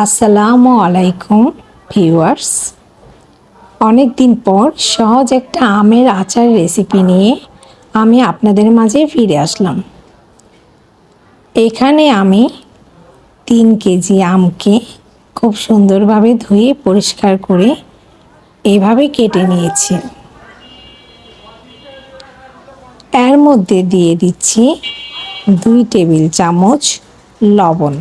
আসসালামু আলাইকুম ভিউয়ার্স। অনেক দিন পর সহজ একটা আমের আচার রেসিপি নিয়ে আমি আপনাদের মাঝে ফিরে আসলাম। এখানে আমি 3 কেজি আমকে খুব সুন্দরভাবে ধুয়ে পরিষ্কার করে এভাবে কেটে নিয়েছি। এর মধ্যে দিয়ে দিচ্ছি 2 টেবিল চামচ লবণ।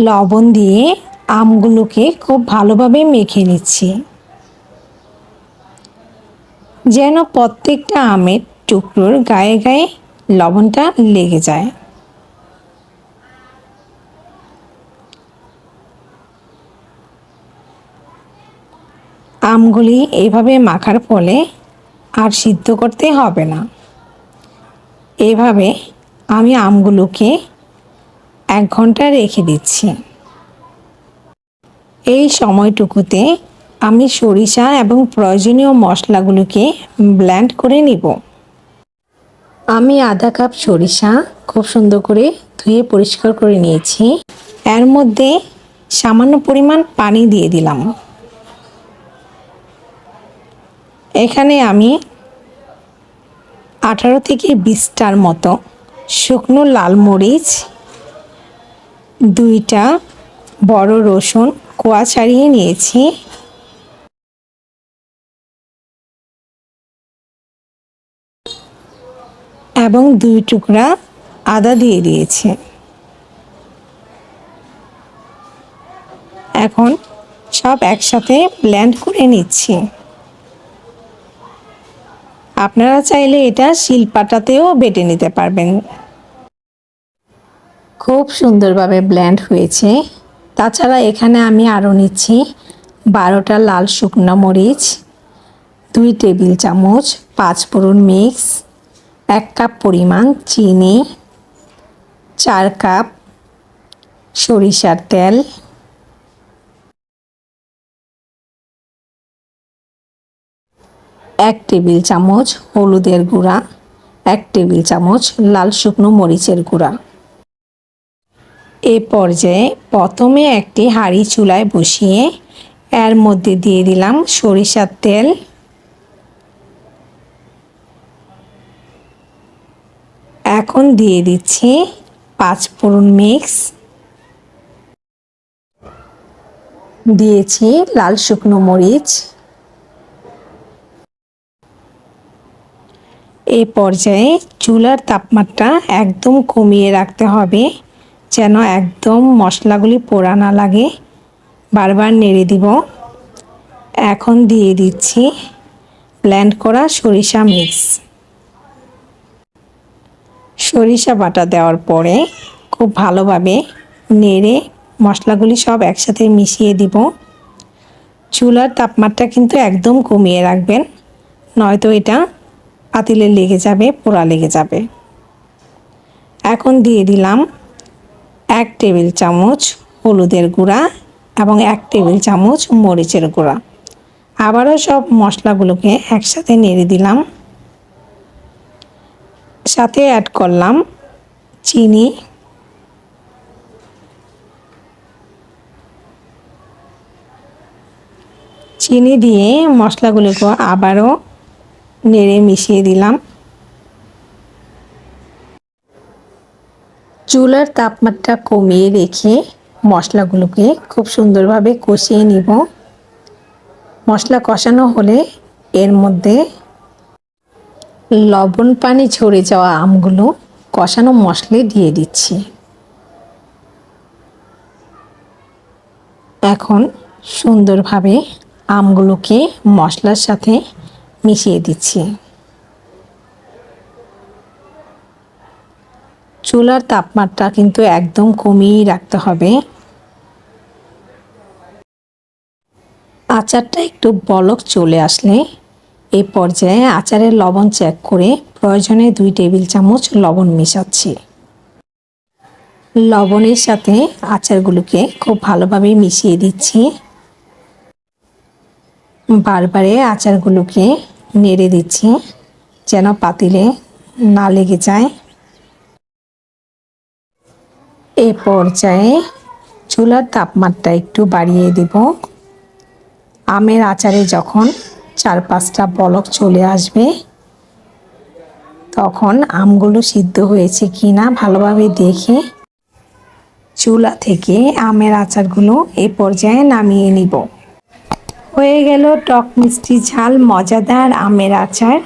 লবণ দিয়ে আমগুলোকে খুব ভালোভাবে মেখে নিচ্ছি, যেন প্রত্যেকটা আমের টুকরোর গায়ে গায়ে লবণটা লেগে যায়। আমগুলি এভাবে মাখার ফলে আর সিদ্ধ করতে হবে না। এভাবে আমি আমগুলোকে 1 ঘন্টা রেখে দিচ্ছি। এই সময়টুকুতে আমি সরিষা এবং প্রয়োজনীয় মশলাগুলোকে ব্লেন্ড করে নিব। আমি আধা কাপ সরিষা খুব সুন্দর করে ধুয়ে পরিষ্কার করে নিয়েছি। এর মধ্যে সামান্য পরিমাণ পানি দিয়ে দিলাম। এখানে আমি 18 থেকে 20টার মতো শুকনো লাল মরিচ, 2টা বড় রসুন কোয়া ছাড়িয়ে নিয়েছি, এবং 2 টুকরা আদা দিয়ে দিয়েছি। এখন সব একসাথে ব্লেন্ড করে নিচ্ছি। আপনারা চাইলে এটা শিলপাটাতেও বেটে নিতে পারবেন। খুব সুন্দরভাবে ব্লেন্ড হয়েছে। তাছাড়া এখানে আমি আরও নিচ্ছি 12টা লাল শুকনো মরিচ, 2 টেবিল চামচ 5 ফোড়ন মিক্স, 1 কাপ পরিমাণ চিনি, 4 কাপ সরিষার তেল, 1 টেবিল চামচ হলুদের গুঁড়া, 1 টেবিল চামচ লাল শুকনো মরিচের গুঁড়া। এ পর্যায়ে প্রথমে একটি হাঁড়ি চুলায় বসিয়ে এর মধ্যে দিয়ে দিলাম সরিষার তেল, এখন দিয়ে দিচ্ছি 5 ফোড়ন মিক্স, দিয়েছি লাল শুকনো মরিচ। এই পর্যায়ে চুলার তাপমাত্রা একদম কমিয়ে রাখতে হবে, যেন একদম মশলাগুলি পোড়া না লাগে। বারবার নেড়ে দিব। এখন দিয়ে দিচ্ছি ব্লেন্ড করা সরিষা মিক্স। সরিষা বাটা দেওয়ার পরে খুব ভালোভাবে নেড়ে মশলাগুলি সব একসাথে মিশিয়ে দিব। চুলার তাপমাত্রা কিন্তু একদম কমিয়ে রাখবেন, নয়তো এটা পাতিলে লেগে যাবে, পোড়া লেগে যাবে। এখন দিয়ে দিলাম 1 টেবিল চামচ হলুদের গুঁড়া এবং 1 টেবিল চামচ মরিচের গুঁড়া। আবারও সব মশলাগুলোকে একসাথে নেড়ে দিলাম। সাথে অ্যাড করলাম চিনি, চিনি দিয়ে মশলাগুলোকে আবারও নেড়ে মিশিয়ে দিলাম। চুলার তাপমাত্রা কমিয়ে রেখে মশলাগুলোকে খুব সুন্দরভাবে কষিয়ে নিব। মশলা কষানো হলে এর মধ্যে লবণ পানি ঝরে যাওয়া আমগুলো কষানো মশলায় দিয়ে দিচ্ছি। এখন সুন্দরভাবে আমগুলোকে মশলার সাথে মিশিয়ে দিচ্ছি। চুলার তাপমাত্রা কিন্তু একদম কমিয়ে রাখতে হবে। আচারটা একটু বলক চলে আসলে এই পর্যায়ে আচারের লবণ চেক করে প্রয়োজনে 2 টেবিল চামচ লবণ মেশাচ্ছি। লবণের সাথে আচারগুলোকে খুব ভালোভাবে মিশিয়ে দিচ্ছি। বারবারে আচারগুলোকে নেড়ে দিচ্ছি, যেন পাতিলে না লেগে যায়। এ পর্যায়ে চুলার তাপমাত্রা একটু বাড়িয়ে দেব। আমের আচারে যখন 4-5টা বলক চলে আসবে, তখন আমগুলো সিদ্ধ হয়েছে কিনা ভালোভাবে দেখে চুলা থেকে আমের আচারগুলো এ পর্যায়ে নামিয়ে নিব। হয়ে গেল টক মিষ্টি ঝাল মজাদার আমের আচার।